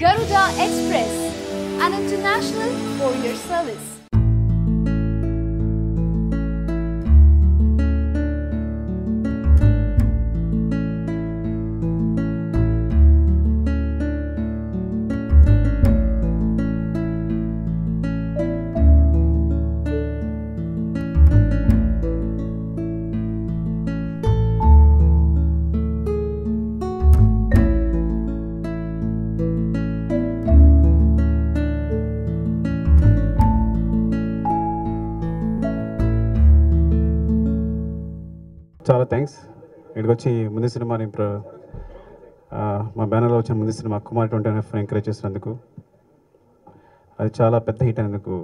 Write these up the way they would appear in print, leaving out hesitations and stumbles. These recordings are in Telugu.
Garuda Express, an international courier service. చాలా థ్యాంక్స్. ఇక్కడికి వచ్చి ముందు సినిమాని మా బ్యానర్లో వచ్చిన ముందు సినిమా కుమార్ 20 ఎంకరేజ్ చేసినందుకు, అది చాలా పెద్ద హిట్ అయినందుకు,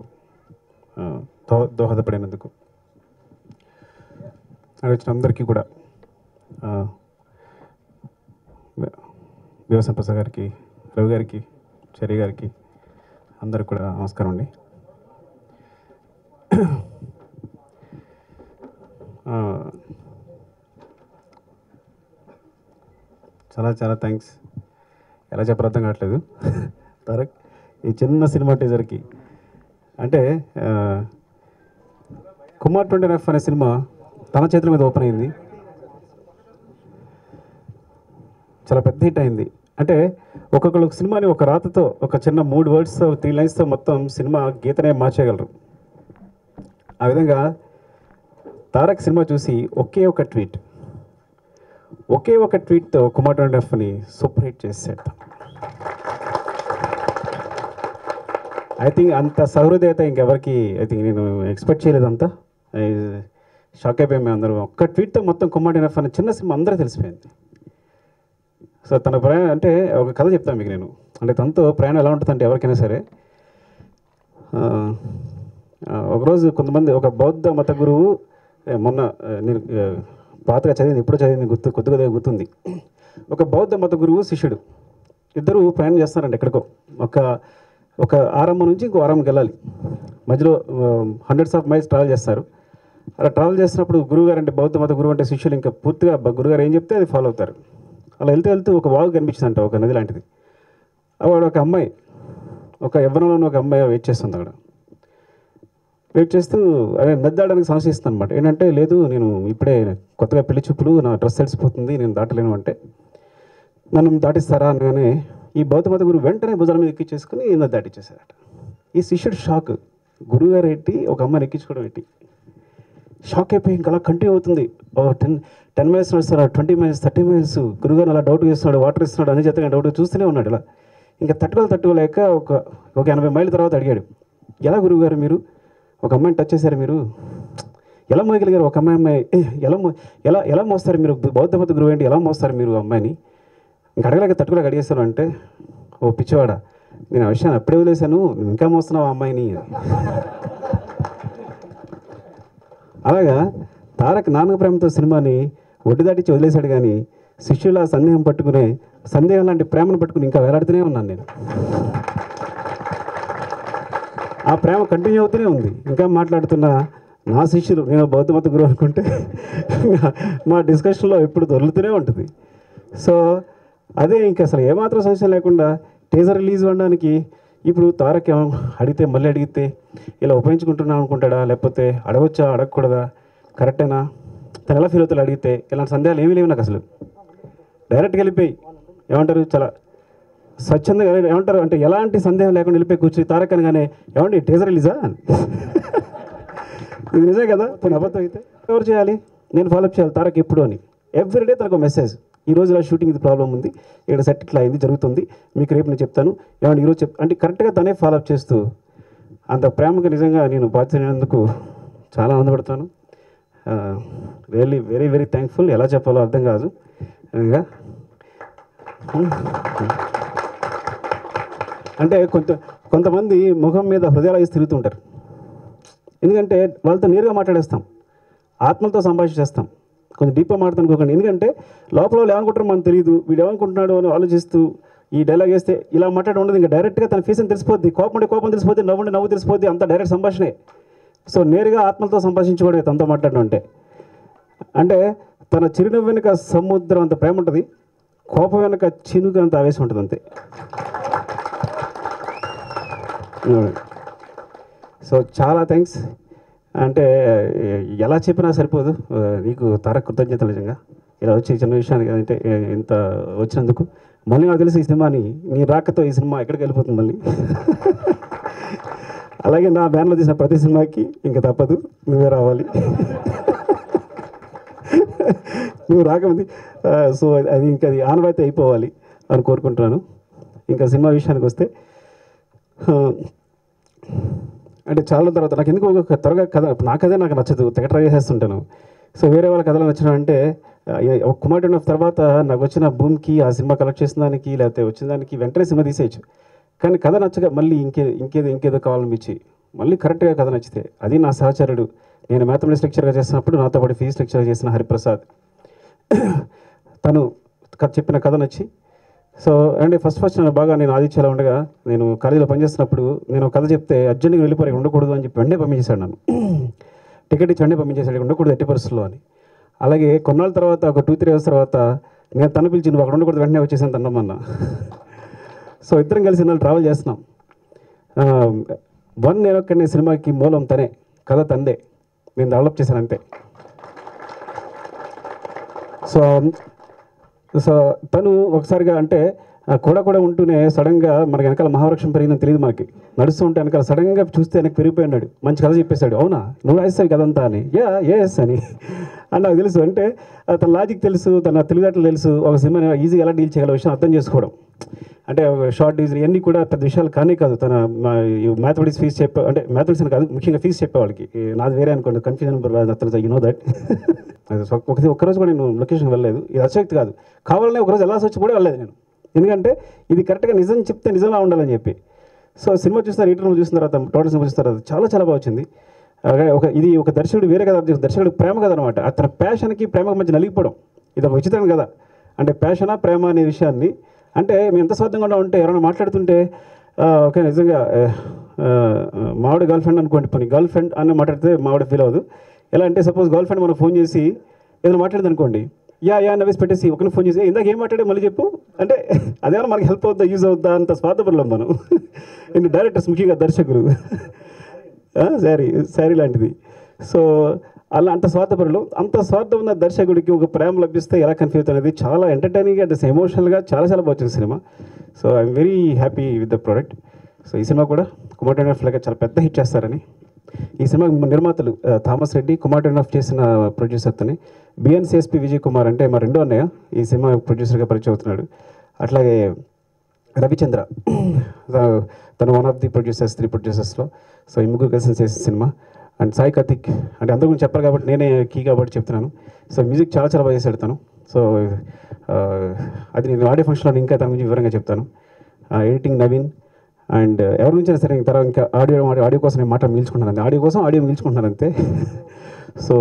దోహదపడినందుకు అక్కడ వచ్చిన అందరికీ కూడా, దేవసం ప్రసాద్ గారికి, రవి గారికి, చెరి గారికి, అందరికి కూడా నమస్కారం అండి. చాలా చాలా థ్యాంక్స్. ఎలా చెప్పాలో అర్థం కావట్లేదు. తారక్ ఈ చిన్న సినిమా టీజర్కి అంటే కుమార్ 20 అనే సినిమా తన చేతుల మీద ఓపెన్ అయింది, చాలా పెద్ద హిట్ అయింది. అంటే ఒక్కొక్కరు సినిమాని ఒక రాతతో, ఒక చిన్న 3 words 3 lines మొత్తం సినిమా గీతనే మార్చేయగలరు. ఆ విధంగా తారక్ సినిమా చూసి ఒకే ఒక ట్వీట్తో కుమార్ 20 సూపర్ హిట్ చేసేట. ఐ థింక్ అంత సహృదయత ఇంకెవరికి నేను ఎక్స్పెక్ట్ చేయలేదు. అంతా షాక్ అయిపోయాం మేము అందరూ. ఒక్క ట్వీట్తో మొత్తం కుమార్ 20 చిన్న సినిమా అందరూ తెలిసిపోయింది. సో తన ప్రయాణం అంటే ఒక కథ చెప్తాను మీకు నేను. అంటే తనతో ప్రయాణం ఎలా ఉంటుందంటే ఎవరికైనా సరే, ఒకరోజు కొంతమంది ఒక బౌద్ధ మత గురువు, మొన్న నేను పాతగా చదివింది, ఇప్పుడు చదివింది కొద్దిగా గుర్తుంది. ఒక బౌద్ధ మత గురువు శిష్యుడు ఇద్దరు ప్రయాణం చేస్తారండి ఎక్కడికో. ఒక ఆరంభం నుంచి ఇంకో ఆరంభంకి వెళ్ళాలి. మధ్యలో hundreds of miles ట్రావెల్ చేస్తారు. అలా ట్రావెల్ చేసినప్పుడు గురువుగారు అంటే, బౌద్ధ మత గురువు అంటే శిష్యులు ఇంకా పూర్తిగా గురువుగారు ఏం చెప్తే అది ఫాలో అవుతారు. అలా వెళ్తూ ఒక వాగు కనిపించిందంట, ఒక నది లాంటిది. వాడు ఒక అమ్మాయి, ఒక యవ్వనంలోని ఒక అమ్మాయి వెయిట్ చేస్తుంది అక్కడ. వెయిట్ చేస్తూ అదే నద్దాడానికి సంశయిస్తుంది అనమాట. ఏంటంటే, లేదు నేను ఇప్పుడే కొత్తగా పెళ్లి చూపులు, నా డ్రెస్ తెలిసిపోతుంది, నేను దాటలేను అంటే, మనం దాటిస్తారా అనగానే ఈ బౌద్ధ మత గురువు వెంటనే భుజాల మీద ఎక్కించేసుకుని నది దాటిచ్చేసారట. ఈ శిష్యుడు షాక్, గురువుగారు ఏంటి ఒక అమ్మాయిని ఎక్కించుకోవడం ఏంటి, షాక్ అయిపోయి ఇంకా అలా కంటిన్యూ అవుతుంది. 10 miles నడుస్తాడు, 20 miles 30 miles. గురువుగారు అలా డౌట్ చేస్తున్నాడు, వాటర్ ఇస్తున్నాడు, అన్ని చేత డౌట్ చూస్తూనే ఉన్నాడు. ఇలా ఇంకా తట్టుకోలేక ఒక 80 మైళ్ళ తర్వాత అడిగాడు, ఎలా గురువుగారు మీరు ఒక అమ్మాయిని టచ్ చేశారు, మీరు ఎలా మోయగలిగారు, ఒక అమ్మాయి ఎలా మోస్తారు మీరు, బౌద్ధ మత గురువు ఏంటి ఎలా మోస్తారు మీరు అమ్మాయిని, ఇంకా తట్టుకోలేక అడిగేస్తాను అంటే, ఓ పిచ్చివాడా, నేను ఆ విషయాన్ని అప్పుడే వదిలేశాను, ఇంకా మోస్తున్నావు ఆ అమ్మాయిని. అలాగా తారక్ నాన్నక ప్రేమతో సినిమాని ఒడ్డు దాటించి వదిలేశాడు, కానీ శిష్యుల సందేహం లాంటి ప్రేమను పట్టుకుని ఇంకా వేలాడుతూనే ఉన్నాను నేను. ఆ ప్రేమ కంటిన్యూ అవుతూనే ఉంది. ఇంకా మాట్లాడుతున్న నా శిష్యులు, నేను బౌద్ధ మత గురువు అనుకుంటే మా డిస్కషన్లో ఎప్పుడు దొరుకుతూనే ఉంటుంది. సో అదే ఇంకా అసలు ఏమాత్రం సమస్య లేకుండా టీజర్ రిలీజ్ అవ్వడానికి ఇప్పుడు తారక్ మళ్ళీ అడిగితే ఇలా ఉపయోగించుకుంటున్నాను అనుకుంటాడా, లేకపోతే అడగొచ్చా అడగకూడదా, కరెక్టేనా, తను ఎలా ఫీల్ అవుతాడు అడిగితే, ఇలాంటి సందేహాలు ఏమీ లేవు నాకు. అసలు డైరెక్ట్గా వెళ్ళిపోయి ఏమంటారు, చాలా స్వచ్ఛందంగా ఏమంటారు అంటే, ఎలాంటి సందేహం లేకుండా వెళ్ళిపోయి కూర్చుని తారక్ అనగానే ఏమండి టీజర్ రిలీజా అని. ఇది నిజమే కదా, పోనీ అబద్ధం అయితే ఎవరు చేయాలి, నేను ఫాలోఅప్ చేయాలి తారక్ ఎప్పుడు అని. ఎవ్రీడే తనకు మెసేజ్, ఈరోజు ఇలా షూటింగ్ ఇది ప్రాబ్లం ఉంది, ఇక్కడ సెట్ ఇట్లా అయింది జరుగుతుంది, మీకు రేపు నేను చెప్తాను, ఏమంటే ఈరోజు అంటే కరెక్ట్గా తనే ఫాలోఅప్ చేస్తూ, అంత ప్రేమగా నిజంగా నేను బాధ్యతకు చాలా ఆనందపడతాను. Really very very thankful. ఎలా చెప్పాలో అర్థం కాదు. అంటే కొంతమంది ముఖం మీద హృదయాలు వేసి తిరుగుతుంటారు. ఎందుకంటే వాళ్ళతో నేరుగా మాట్లాడేస్తాం, ఆత్మలతో సంభాషిస్తాం, కొంచెం డీప్గా మాట్లాడుకోకండి. ఎందుకంటే లోపల వాళ్ళు ఏమనుకుంటారో మనకు తెలియదు, వీడు ఏమనుకుంటున్నాడు అని ఆలోచిస్తూ ఈ డైలాగ్ వేస్తే ఇలా మాట్లాడి ఉండదు. ఇంకా డైరెక్ట్గా తన ఫేస్ అని తెలిసిపోద్ది, కోపం ఉంటే కోపం తెలిసిపోద్ది, నవ్వు తెలిసిపోద్ది, అంత డైరెక్ట్ సంభాషణే. సో నేరుగా ఆత్మలతో సంభాషించుకోవడం తనతో మాట్లాడడం అంటే తన చిరునవ్వు వెనుక సముద్రం అంత ప్రేమ ఉంటుంది, కోపం వెనుక చినుకు అంత ఆవేశం ఉంటుంది అంతే. సో చాలా థ్యాంక్స్. అంటే ఎలా చెప్పినా సరిపోదు. నీకు తారక్ కృతజ్ఞతలు నిజంగా ఇలా వచ్చి చిన్న విషయానికి అంటే ఇంత వచ్చినందుకు. మళ్ళీ నాకు తెలిసి ఈ సినిమాని నీ రాకతో ఈ సినిమా ఎక్కడికి వెళ్ళిపోతుంది మళ్ళీ. అలాగే నా బ్యాన్లో తీసిన ప్రతి సినిమాకి ఇంకా తప్పదు, నువ్వే రావాలి. నువ్వు రాకముంది సో అది ఇంకా అది ఆనవాయితీ అయిపోవాలి అని కోరుకుంటున్నాను. ఇంకా సినిమా విషయానికి వస్తే అంటే చాలా తర్వాత నాకు ఎందుకు ఒక త్వరగా కథ నా కథే నాకు నచ్చదు, తెగ ట్రై చేస్తుంటాను. సో వేరే వాళ్ళ కథలు నచ్చడం అంటే ఒక కుమార్ టెన్ ఆఫ్ తర్వాత నాకు వచ్చిన భూమికి ఆ సినిమా కలెక్ట్ చేసిన దానికి లేకపోతే వచ్చిన దానికి వెంటనే సినిమా తీసేయచ్చు. కానీ కథ నచ్చగా మళ్ళీ ఇంకేదో కావాలనిపించి మళ్ళీ కరెక్ట్గా కథ నచ్చితే అది నా సహచరుడు, నేను మ్యాథమెటిక్స్ లెక్చర్గా చేసినప్పుడు నాతో పాటు ఫిజిక్స్ లెక్చర్గా చేసిన హరిప్రసాద్, తను చెప్పిన కథ నచ్చి సో అంటే ఫస్ట్ నేను ఆదిత్యలో ఉండగా నేను కాలేజీలో పనిచేస్తున్నప్పుడు నేను కథ చెప్తే అర్జెంట్గా వెళ్ళిపోయి ఉండకూడదు అని చెప్పి వెంటనే పంపించేశాడు నన్ను. టికెట్ ఇచ్చి వెంటనే పంపించేశాడు, ఉండకూడదు ఎట్టి పరిస్థితుల్లో అని. అలాగే కొన్నాళ్ళ తర్వాత ఒక 2-3 అవర్స్ తర్వాత నేను తను పిలిచి నువ్వు అక్కడ ఉండకూడదు వెంటనే వచ్చేసాను తన్నమ్మన్నా. సో ఇద్దరం కలిసి నాళ్ళు ట్రావెల్ చేస్తున్నాం. నేను ఒక్కడిని సినిమాకి మూలం తనే, కథ తందే, నేను డెవలప్ చేశాను అంతే. సో తను ఒకసారిగా అంటే కూడా ఉంటూనే సడన్గా మనకి వెనకాల మహావృక్షం పెరిగిందని తెలియదు మనకి. నడుస్తూ ఉంటే వెనకాల సడన్గా చూస్తే వెనక్కి పెరిగిపోయినాడు, మంచి కథ చెప్పేశాడు. అవునా నువ్వు రాస్తావు కదంతా అని, ఎస్ అని నాకు తెలుసు. అంటే తన లాజిక్ తెలుసు, తన తెలివితేటలు తెలుసు, ఒక సినిమాని ఈజీగా ఎలా డీల్ చేయగల విషయం అర్థం చేసుకోవడం. అంటే షార్ట్ డీజ్ ఇవన్నీ కూడా పెద్ద విషయాలు కానీ కాదు. తన మ్యాథమెటిక్స్ ఫీజు అంటే మ్యాథమెటిక్స్ అని కాదు, ముఖ్యంగా ఫీజు చెప్పేవాళ్ళకి. నాది వేరే అనుకోండి, కన్ఫ్యూజన్ అతను యూ నో దట్. ఒక్కరోజు కూడా నేను లొకేషన్కి వెళ్ళలేదు, ఇది అశక్తి కాదు, కావాలనే ఒకరోజు ఎలా వచ్చి కూడా వెళ్ళలేదు నేను. ఎందుకంటే ఇది కరెక్ట్గా నిజం చెప్తే నిజంలా ఉండాలని చెప్పి. సో సినిమా చూసిన రిటర్న్ చూసిన తర్వాత టోటల్ సినిమా చూసిన తర్వాత చాలా బాగా వచ్చింది. ఇది ఒక దర్శకుడు వేరే కథ, దర్శకుడు ప్రేమ కథ అనమాట. అతని ప్యాషన్కి ప్రేమకు మధ్య నలిగిపోవడం, ఇది ఒక విచిత్రం కదా. అంటే ప్యాషనా ప్రేమ అనే విషయాన్ని అంటే మేము ఎంత స్వార్థంగా ఉంటే ఎవరైనా మాట్లాడుతుంటే ఓకే నిజంగా మావిడ గర్ల్ ఫ్రెండ్ అనుకోండి, పోనీ గర్ల్ ఫ్రెండ్ అని మాట్లాడితే మావిడ ఫీల్ అవ్వదు. ఎలా అంటే సపోజ్ గర్ల్ ఫ్రెండ్ మనకు ఫోన్ చేసి ఏదైనా మాట్లాడేది అనుకోండి, నవ్వేసి పెట్టేసి ఒకరిని ఫోన్ చేసి ఇందాక ఏం మాట్లాడే మళ్ళీ చెప్పు అంటే అదేమన్నా మనకి హెల్ప్ అవుద్దా, యూజ్ అవుద్దా, అంత స్వార్థపరులం మనం. ఇంక డైరెక్టర్స్ ముఖ్యంగా దర్శకులు శారీ లాంటిది. సో అలా అంత స్వార్థపరులు, అంత స్వార్థం ఉన్న దర్శకుడికి ఒక ప్రేమ లభిస్తే ఎలా కన్ఫ్యూజ్ అనేది చాలా ఎంటర్టైనింగ్గా అంటే ఎమోషనల్గా చాలా బాగా వచ్చింది cinema. So I'm very happy with the product. So ఈ సినిమా కూడా కుమార్ టెన్ ఆఫ్ లాగా చాలా పెద్ద హిట్ చేస్తారని. ఈ సినిమా నిర్మాతలు Thomas Reddy, Kumar ten of చేసిన ప్రొడ్యూసర్తోని బిఎన్సిఎస్పి విజయ్ కుమార్ అంటే మా రెండో అన్నయ్య ఈ సినిమా ప్రొడ్యూసర్గా పరిచయం అవుతున్నాడు. అట్లాగే రవిచంద్ర, తను వన్ ఆఫ్ ది ప్రొడ్యూసర్స్ 3 ప్రొడ్యూసర్స్లో. సో ఈ ముగ్గురు కలిసి చేసిన సినిమా. అండ్ సాయి కార్తిక్ అంటే అందరి గురించి చెప్పాలి కాబట్టి నేనే కీ కాబట్టి చెప్తున్నాను. సో మ్యూజిక్ చాలా బాగా చేశాడు తను. సో అది నేను ఆడియో ఫంక్షన్లో ఇంకా తన గురించి వివరంగా చెప్తాను. ఎడిటింగ్ నవీన్. అండ్ ఎవరి గురించి సరే తర్వాత ఇంకా ఆడియో కోసం నేను మాట మిగిల్చుకుంటున్నాను, ఆడియో మిగిల్చుకుంటున్నాను అంతే. సో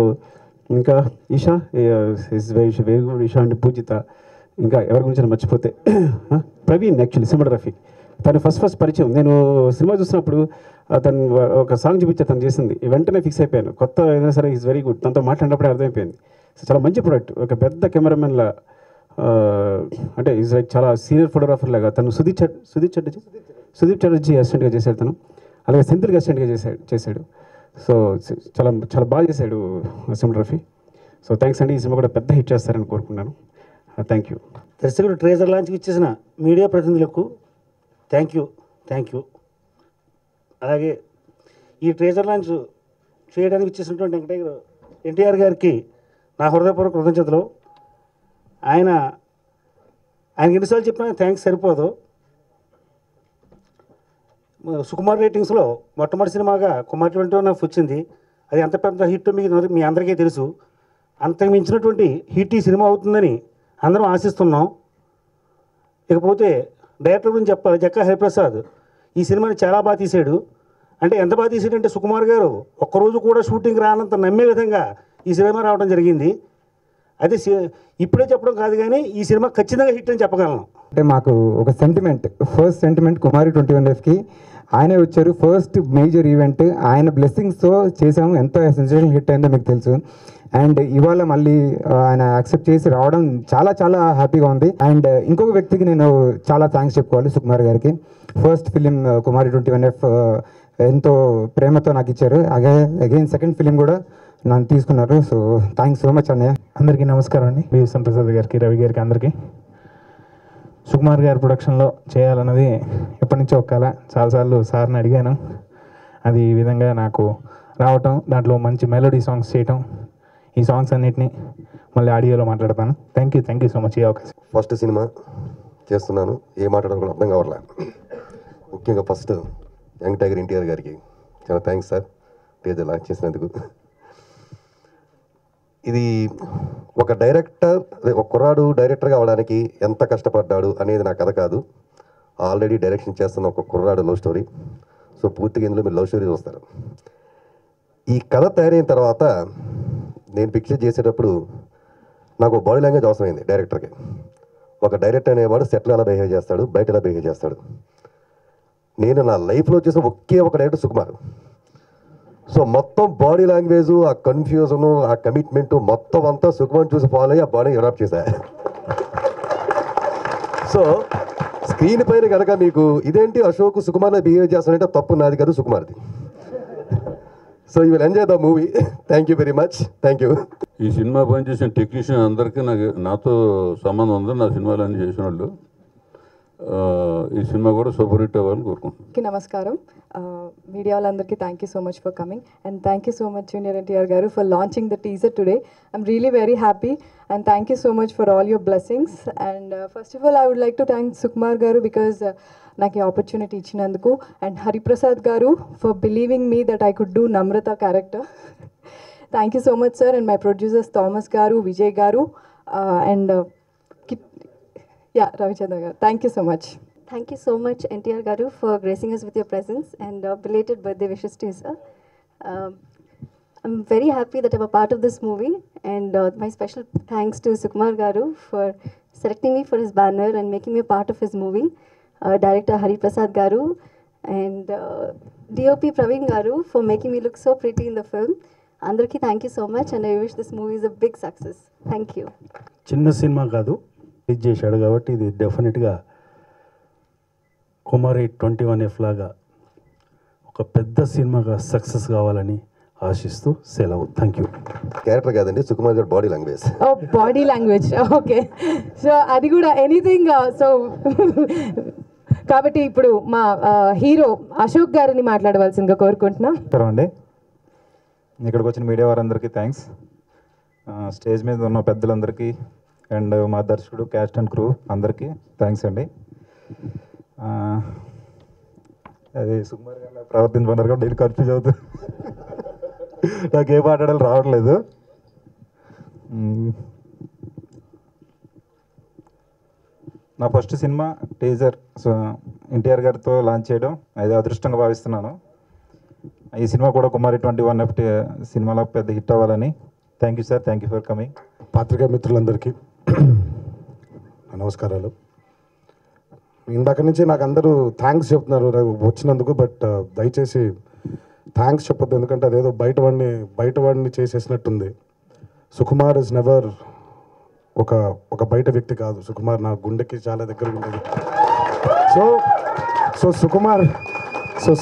ఇంకా Eesha is very good. Eesha అంటే పూజిత. ఇంకా ఎవరి గురించి మర్చిపోతే ప్రవీణ్, యాక్చువల్లీ సినిమాటోగ్రఫీ తను ఫస్ట్ పరిచయం. నేను సినిమా చూసినప్పుడు తను ఒక సాంగ్ చూపించే తను చేసింది, వెంటనే ఫిక్స్ అయిపోయాను. కొత్త ఏదైనా సరే ఈజ్ వెరీ గుడ్, తనతో మాట్లాడినప్పుడే అర్థమైపోయింది. సో చాలా మంచి ప్రోడక్ట్. ఒక పెద్ద కెమెరామెన్లా అంటే ఈజ్ లైక్ చాలా సీనియర్ ఫోటోగ్రాఫర్ లాగా. తను సుదీప్ చటర్జీ అసిస్టెంట్గా చేశాడు తను. అలాగే సెంథిల్కి అసిస్టెంట్గా చేశాడు. సో చాలా బాగా చేశాడు సినిమాటోగ్రఫీ. సో థ్యాంక్స్ అండి. ఈ సినిమా కూడా పెద్ద హిట్ చేస్తారని కోరుకున్నాను. Thank you. దర్శకుడు ట్రేజర్ లాంచ్కి ఇచ్చేసిన మీడియా ప్రతినిధులకు థ్యాంక్ యూ. అలాగే ఈ ట్రేజర్ లాంచ్ చేయడానికి ఇచ్చేసినటువంటి ఎన్టీఆర్ గారికి నా హృదయపూర్వక కృతజ్ఞతలు. ఆయనకి ఎన్నిసార్లు చెప్పినా థ్యాంక్స్ సరిపోదు. సుకుమార్ రేటింగ్స్లో మొట్టమొదటి సినిమాగా కుమార్ 21 వచ్చింది. అది ఎంత పెద్ద హిట్ మీ అందరికీ తెలుసు. అంతకు మించినటువంటి హిట్ ఈ సినిమా అవుతుందని అందరం ఆశిస్తున్నాం. ఇకపోతే డైరెక్టర్ గురించి చెప్పాలి. జక్కా హరిప్రసాద్ ఈ సినిమాని చాలా బాగా తీశాడు. అంటే ఎంత బాగా తీసాడంటే సుకుమార్ గారు ఒక్కరోజు కూడా షూటింగ్ రానంత నమ్మే విధంగా ఈ సినిమా రావడం జరిగింది. అయితే ఇప్పుడే చెప్పడం కాదు కానీ ఈ సినిమా ఖచ్చితంగా హిట్ అని చెప్పగలను. అంటే మాకు ఒక ఫస్ట్ సెంటిమెంట్ కుమారి 21Fకి ఆయనే వచ్చారు. ఫస్ట్ మేజర్ ఈవెంట్ ఆయన బ్లెస్సింగ్స్తో చేసాము. ఎంత సెన్సేషనల్ హిట్ అయిందో మీకు తెలుసు. అండ్ ఇవాళ మళ్ళీ ఆయన యాక్సెప్ట్ చేసి రావడం చాలా చాలా హ్యాపీగా ఉంది. అండ్ ఇంకొక వ్యక్తికి నేను చాలా థ్యాంక్స్ చెప్పుకోవాలి, సుకుమార్ గారికి. ఫస్ట్ ఫిలిం కుమారి 21F ఎంతో ప్రేమతో నాకు ఇచ్చారు. అగైన్ సెకండ్ ఫిలిం కూడా నన్ను తీసుకున్నారు. సో థ్యాంక్స్ సో మచ్ అన్నయ్య. అందరికీ నమస్కారం అండి. విఎస్ఎన్ ప్రసాద్ గారికి, రవి గారికి, అందరికీ. సుకుమార్ గారి ప్రొడక్షన్లో చేయాలన్నది ఎప్పటి నుంచో ఒక కల. చాలాసార్లు సార్ని అడిగాను. అది ఈ విధంగా నాకు రావటం, దాంట్లో మంచి మెలోడీ సాంగ్స్ చేయటం, ఈ సాంగ్స్ అన్నిటినీ మళ్ళీ ఆడియోలో మాట్లాడతాను. థ్యాంక్ యూ సో మచ్ ఈ అవకాశం. ఫస్ట్ సినిమా చేస్తున్నాను, ఏం మాట్లాడాలో కూడా అర్థం కావట్లే. ముఖ్యంగా ఫస్ట్ యంగ్ టైగర్ ఎన్టీఆర్ గారికి చాలా థ్యాంక్స్ సార్, టీజర్ లాంచ్ చేసినందుకు. ఇది ఒక డైరెక్టర్, ఒక కుర్రాడు డైరెక్టర్గా అవ్వడానికి ఎంత కష్టపడ్డాడు అనేది నా కథ కాదు. ఆల్రెడీ డైరెక్షన్ చేస్తున్న ఒక కుర్రాడు లవ్ స్టోరీ. సో పూర్తిగా ఇందులో మీరు లవ్ స్టోరీ చూస్తారు. ఈ కథ తయారైన తర్వాత నేను పిక్చర్ చేసేటప్పుడు నాకు బాడీ లాంగ్వేజ్ అవసరమైంది డైరెక్టర్కి. ఒక డైరెక్టర్ అనేవాడు సెట్లో ఎలా బిహేవ్ చేస్తాడు, బయట ఎలా బిహేవ్ చేస్తాడు. నేను నా లైఫ్లో చేసిన ఒకే ఒక డైరెక్టర్ సుకుమార్. సో మొత్తం బాడీ లాంగ్వేజ్, ఆ కన్ఫ్యూజను, ఆ కమిట్మెంట్ మొత్తం అంతా సుకుమార్ చూసి ఫాలో అయ్యి ఆ బాడీ అడాప్ట్ చేశా. సో స్క్రీన్ పైన కనుక మీకు ఇదేంటి అశోక్ సుకుమార్లో బిహేవ్ చేస్తానంటే తప్పు నాది కాదు, సుకుమార్ది. So you will enjoy the movie. Thank you very much. Thank you. ఈ సినిమా పనిచేసిన టెక్నీషియన్ అందరికీ నాతో సంబంధం ఉంది. నా సినిమాలు అన్నీ చేసిన వాళ్ళు. ఈ సినిమా కూడా సూపర్ హిట్ అవ్వాలని కోరుకుంటున్నాను. నమస్కారం. మీడియా వాళ్ళందరికీ thank you so much for coming, and thank you so much junior NTR garu for launching the teaser today. I'm really very happy and thank you so much for all your blessings. And first of all I would like to thank Sukumar garu because నాకు ఈ ఆపర్చునిటీ ఇచ్చినందుకు, and Hariprasad garu for believing me that I could do Namrata character. Thank you so much sir. And my producers Thomas గారు, విజయ్ గారు, and Ravichandra garu. Thank you so much. Thank you so much, NTR Garu, for gracing us with your presence, and belated birthday wishes to you, sir. I'm very happy that I'm a part of this movie, and my special thanks to Sukumar Garu for selecting me for his banner and making me a part of his movie. Director Hari Prasad Garu and DOP Praveen Garu for making me look so pretty in the film. Andarki, thank you so much, and I wish this movie is a big success. Thank you. చిన్న సినిమా కాదు, ఇది చేశాడు కాబట్టి ఇది డెఫినెట్గా కుమారి 21F లాగా ఒక పెద్ద సినిమాగా సక్సెస్ కావాలని ఆశిస్తూ సెలవు. Thank you. క్యారెక్టర్ కాదండి, సుకుమార్ గారు body language. Body language, okay. So అది కూడా ఎనీథింగ్. సో కాబట్టి ఇప్పుడు మా హీరో అశోక్ గారిని మాట్లాడవలసిందిగా కోరుకుంటున్నాం. అండి, ఇక్కడికి వచ్చిన మీడియా వారందరికీ థ్యాంక్స్. స్టేజ్ మీద ఉన్న పెద్దలందరికీ అండ్ మా దర్శకుడు, క్యాస్ట్ అండ్ క్రూ అందరికీ థ్యాంక్స్ అండి. అది సుకుమార్ గారు ప్రవర్తించమన్నారు కాబట్టి నేను కన్ఫ్యూజ్ అవుతుంది. నాకు ఏ మాట్లాడాలి రావట్లేదు. నా ఫస్ట్ సినిమా టీజర్ ఎన్టీఆర్ గారితో లాంచ్ చేయడం అది అదృష్టంగా భావిస్తున్నాను. ఈ సినిమా కూడా కుమారి 21F సినిమాలో పెద్ద హిట్ అవ్వాలని. Thank you sir, thank you for coming. పాత్రికా మిత్రులందరికీ నమస్కారాలు. ఇందాక నుంచి నాకు అందరూ థ్యాంక్స్ చెప్తున్నారు వచ్చినందుకు, బట్ దయచేసి థ్యాంక్స్ చెప్పొద్దు, ఎందుకంటే అదేదో బయట వాడిని చేసేసినట్టుంది. సుకుమార్ ఇస్ నెవర్ ఒక బయట వ్యక్తి కాదు. సుకుమార్ నా గుండెకి చాలా దగ్గర ఉండేది. సో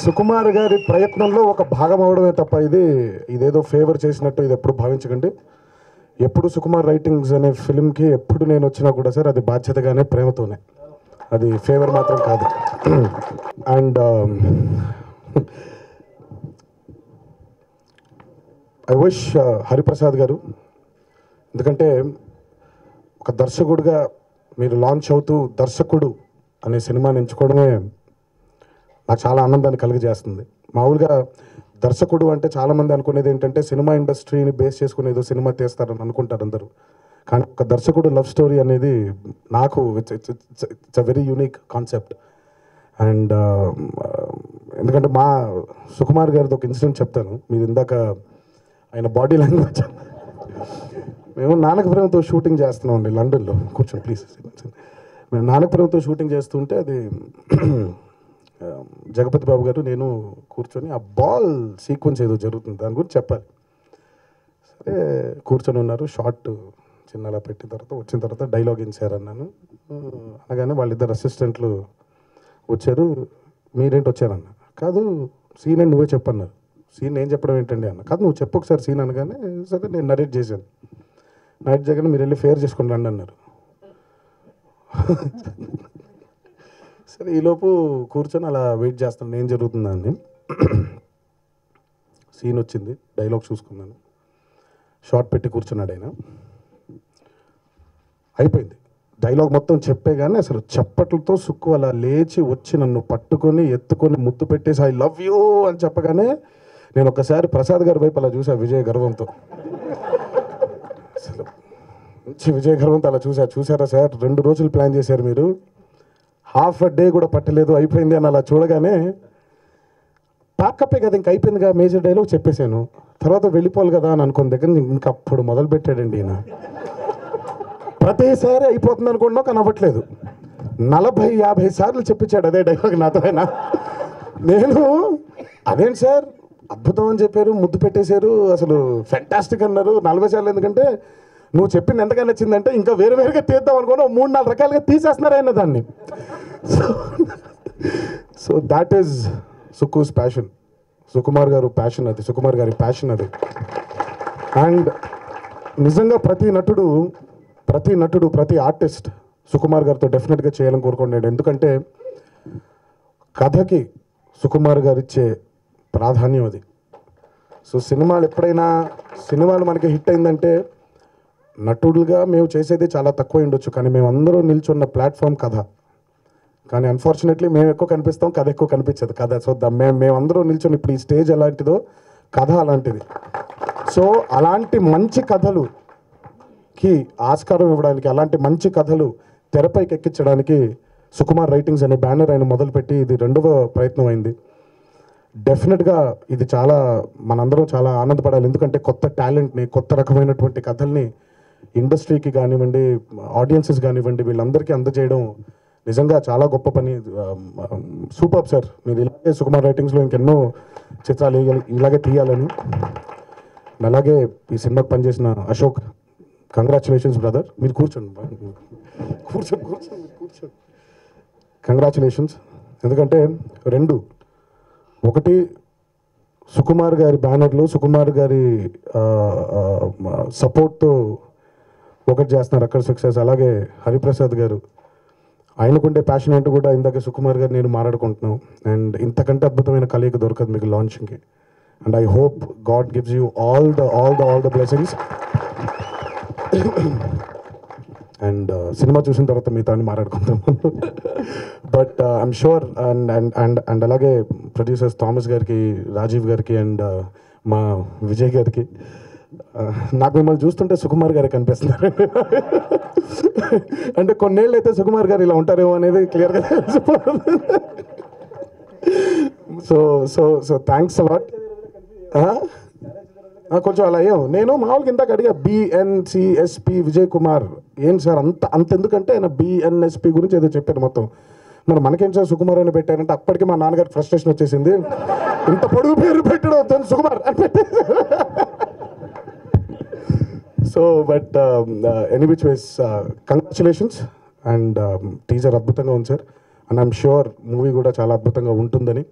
సుకుమార్ గారి ప్రయత్నంలో ఒక భాగం అవడమే తప్ప ఇదేదో ఫేవర్ చేసినట్టు ఇది ఎప్పుడు భావించకండి. ఎప్పుడు సుకుమార్ రైటింగ్స్ అనే ఫిల్మ్కి ఎప్పుడు నేను వచ్చినా కూడా సార్ అది బాధ్యతగానే, ప్రేమతోనే, అది ఫేవర్ మాత్రం కాదు. అండ్ ఐ విష్ హరిప్రసాద్ గారు, ఎందుకంటే ఒక దర్శకుడిగా మీరు లాంచ్ అవుతూ దర్శకుడు అనే సినిమాని ఎంచుకోవడమే నాకు చాలా ఆనందాన్ని కలిగజేస్తుంది. మామూలుగా దర్శకుడు అంటే చాలామంది అనుకునేది ఏంటంటే సినిమా ఇండస్ట్రీని బేస్ చేసుకుని ఏదో సినిమా తీస్తారని అనుకుంటారు అందరూ. కానీ ఒక దర్శకుడు లవ్ స్టోరీ అనేది నాకు it's a very unique concept. And ఎందుకంటే మా సుకుమార్ గారిది ఒక ఇన్సిడెంట్ చెప్తాను. మీరు ఇందాక ఆయన బాడీ లాంగ్వేజ్, మేము నానకపురంతో షూటింగ్ చేస్తున్నాం అండి లండన్లో. కూర్చోండి ప్లీజ్. మేము నానకపురంతో షూటింగ్ చేస్తుంటే అది జగపతి బాబు గారు నేను కూర్చొని ఆ బాల్ సీక్వెన్స్ ఏదో జరుగుతుంది దాని గురించి చెప్పాలి. సరే కూర్చొని ఉన్నారు, షార్ట్ చిన్న అలా పెట్టిన తర్వాత వచ్చిన తర్వాత డైలాగ్ ఇచ్చారన్నాను. అనగానే వాళ్ళిద్దరు అసిస్టెంట్లు వచ్చారు, మీరేంటి వచ్చారన్న. కాదు సీన్ అని నువ్వే చెప్పన్నారు. సీన్ నేను చెప్పడం ఏంటండి అన్న. కాదు నువ్వు చెప్పు ఒకసారి సీన్ అనగానే సరే నేను నరేట్ చేశాను. నరేట్ చేయగానే మీరు వెళ్ళి ఫేర్ చేసుకుని రండి అన్నారు. సరే ఈలోపు కూర్చొని అలా వెయిట్ చేస్తాను ఏం జరుగుతుందని. సీన్ వచ్చింది, డైలాగ్ చూసుకున్నాను, షార్ట్ పెట్టి కూర్చున్నాడు ఆయన. అయిపోయింది డైలాగ్ మొత్తం చెప్పే కానీ అసలు చప్పట్లతో సుక్కు అలా లేచి వచ్చి నన్ను పట్టుకొని ఎత్తుకొని ముద్దు పెట్టేసి ఐ లవ్ యూ అని చెప్పగానే నేను ఒకసారి ప్రసాద్ గారి వైపు అలా చూసా విజయ గర్వంతో. అసలు మంచి విజయ గర్వంతో అలా చూసారా సార్ 2 రోజులు ప్లాన్ చేశారు మీరు, హాఫ్ అ డే కూడా పట్టలేదు అయిపోయింది అని అలా చూడగానే పాకప్పే కదా ఇంక అయిపోయిందిగా మేజర్ డైలాగ్ చెప్పేశాను. తర్వాత వెళ్ళిపోవాలి కదా అని అనుకున్న దగ్గర ఇంక అప్పుడు మొదలు పెట్టాడండి ఈయన. ప్రతిసారి అయిపోతుంది అనుకుంటున్నావు కానీ అవ్వట్లేదు. 40-50 సార్లు చెప్పించాడు అదే డైలాగ్ నాతో ఆయన. నేను అదేంటి సార్ అద్భుతం అని చెప్పారు, ముద్దు పెట్టేశారు, అసలు ఫెంటాస్టిక్ అన్నారు 40 సార్లు. ఎందుకంటే నువ్వు చెప్పింది ఎంతగా నచ్చిందంటే ఇంకా వేరుగా తీద్దాం అనుకున్నా 3-4 రకాలుగా తీసేస్తున్నారు ఆయన దాన్ని. So that is Sukku's passion, Sukumar garu passion అది, సుకుమార్ గారి ప్యాషన్ అది. అండ్ నిజంగా ప్రతి నటుడు ప్రతి ఆర్టిస్ట్ సుకుమార్ గారితో డెఫినెట్గా చేయాలని కోరుకున్నాడు. ఎందుకంటే కథకి సుకుమార్ గారు ఇచ్చే ప్రాధాన్యం అది. సో సినిమాలు మనకి హిట్ అయిందంటే నటుడుగా మేము చేసేది చాలా తక్కువ ఉండొచ్చు, కానీ మేమందరూ నిల్చున్న ప్లాట్ఫామ్ కథ. కానీ అన్ఫార్చునేట్లీ మేము ఎక్కువ కనిపిస్తాం, కథ ఎక్కువ కనిపించదు. కథ సో మేమందరూ నిల్చొని ఇప్పుడు ఈ స్టేజ్ ఎలాంటిదో కథ అలాంటిది. సో అలాంటి మంచి కథలుకి ఆస్కారం ఇవ్వడానికి, అలాంటి మంచి కథలు తెరపైకి ఎక్కించడానికి సుకుమార్ రైటింగ్స్ అనే బ్యానర్ ఆయన మొదలుపెట్టి ఇది 2వ ప్రయత్నం అయింది. డెఫినెట్గా ఇది చాలా మనందరం చాలా ఆనందపడాలి. ఎందుకంటే కొత్త టాలెంట్ని, కొత్త రకమైనటువంటి కథల్ని ఇండస్ట్రీకి కానివ్వండి, ఆడియన్సెస్ కానివ్వండి, వీళ్ళందరికీ అందజేయడం నిజంగా చాలా గొప్ప పని. సూపర్ సార్, మీరు ఇలాగే సుకుమార్ రైటింగ్స్లో ఇంకెన్నో చిత్రాలు ఇలాగే తీయాలని. అలాగే ఈ సినిమాకి పనిచేసిన అశోక్, కంగ్రాచులేషన్స్ బ్రదర్. మీరు కూర్చోండి. కంగ్రాచులేషన్స్. ఎందుకంటే 2, ఒకటి సుకుమార్ గారి బ్యానర్లు, సుకుమార్ గారి సపోర్ట్తో ఒకటి చేస్తున్నారు అక్కడ సక్సెస్. అలాగే హరిప్రసాద్ గారు, ఆయనకుండే ప్యాషన్ ఏంటో కూడా ఇందాక సుకుమార్ గారు నేను మాట్లాడుకుంటున్నాం. అండ్ ఇంతకంటే అద్భుతమైన కలయిక దొరకదు మీకు లాంచింగ్కి. And I hope God gives you all the blessings. And cinema చూసిన తర్వాత మీతో అని మాట్లాడుకుంటాం. బట్ ఐఎమ్ షూర్ అండ్ అలాగే ప్రొడ్యూసర్స్ థామస్ గారికి, రాజీవ్ గారికి అండ్ మా విజయ్ గారికి, నాకు మిమ్మల్ని చూస్తుంటే సుకుమార్ గారే కనిపిస్తున్నారు. అంటే కొన్నేళ్ళు అయితే సుకుమార్ గారు ఇలా ఉంటారేమో అనేది క్లియర్గా తెలిసిపోతుంది. So thanks a lot. కొంచెం అలా నేను మామూలుగా ఇందాక అడిగా BNCSP విజయ్ కుమార్ ఏం సార్ అంత ఎందుకంటే ఆయన BNSP గురించి ఏదో చెప్పారు మొత్తం. మరి మనకేం సార్ సుకుమార్ అని పెట్టారంటే అప్పటికి మా నాన్నగారు ఫ్రస్ట్రేషన్ వచ్చేసింది. ఇంత పొడుగు పేరు పెట్టడం సుకుమార్ అని పెట్టేసి. So but any which ways congratulations. And teaser అద్భుతంగా ఉంది sir. And I'm sure movie కూడా చాలా అద్భుతంగా ఉంటుందని,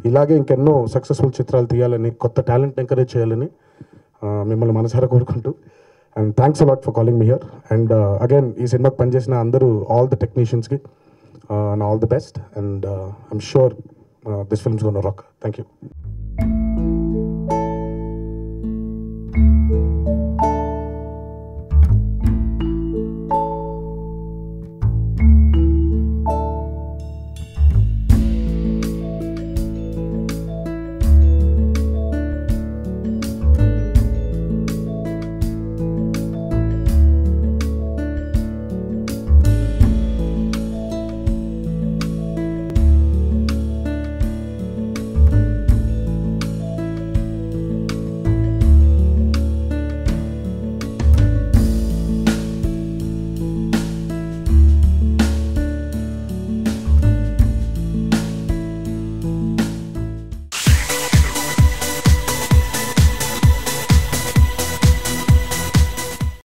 ఇలాగే ఇంకెన్నో సక్సెస్ఫుల్ చిత్రాలు తీయాలని, కొత్త టాలెంట్ ఎంకరేజ్ చేయాలని మిమ్మల్ని మనసారా కోరుకుంటూ. And thanks a lot for calling me here. And again ఈ సినిమాకి పనిచేసిన అందరూ, ఆల్ ద టెక్నీషియన్స్కి all the best. And I'm sure this film's gonna rock. Thank you.